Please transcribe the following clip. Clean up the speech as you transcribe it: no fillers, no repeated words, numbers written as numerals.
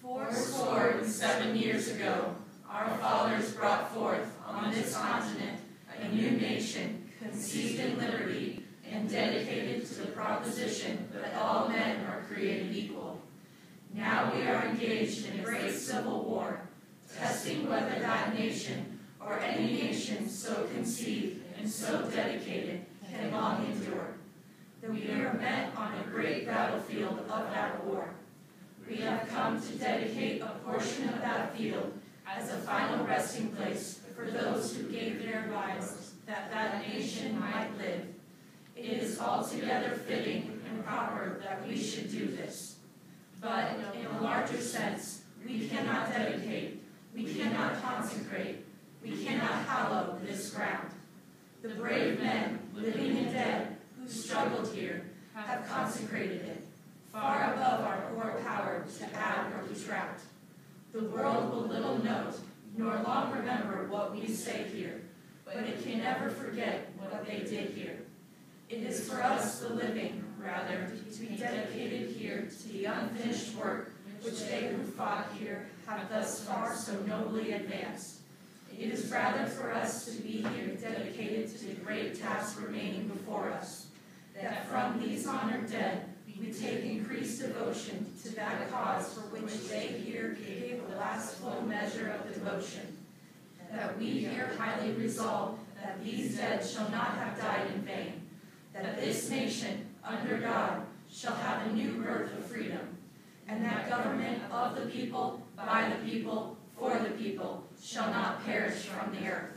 407 years ago, our fathers brought forth on this continent a new nation, conceived in liberty and dedicated to the proposition that all men are created equal. Now we are engaged in a great civil war, testing whether that nation or any nation so conceived and so dedicated can long endure. We are met on a great battlefield of that war. We have come to dedicate a portion of that field as a final resting place for those who gave their lives that that nation might live. It is altogether fitting and proper that we should do this. But in a larger sense, we cannot dedicate, we cannot consecrate, we cannot hallow this ground. The brave men, living and dead, who struggled here, have consecrated it, far above our poor power to add or detract. The world will little note, nor long remember what we say here, but it can never forget what they did here. It is for us, the living, rather, to be dedicated here to the unfinished work which they who fought here have thus far so nobly advanced. It is rather for us to be here dedicated to the great task remaining before us, that from these honored dead we take increased devotion to that cause for which they here gave the last full measure of devotion, that we here highly resolve that these dead shall not have died in vain, that this nation, under God, shall have a new birth of freedom, and that government of the people, by the people, for the people, shall not perish from the earth.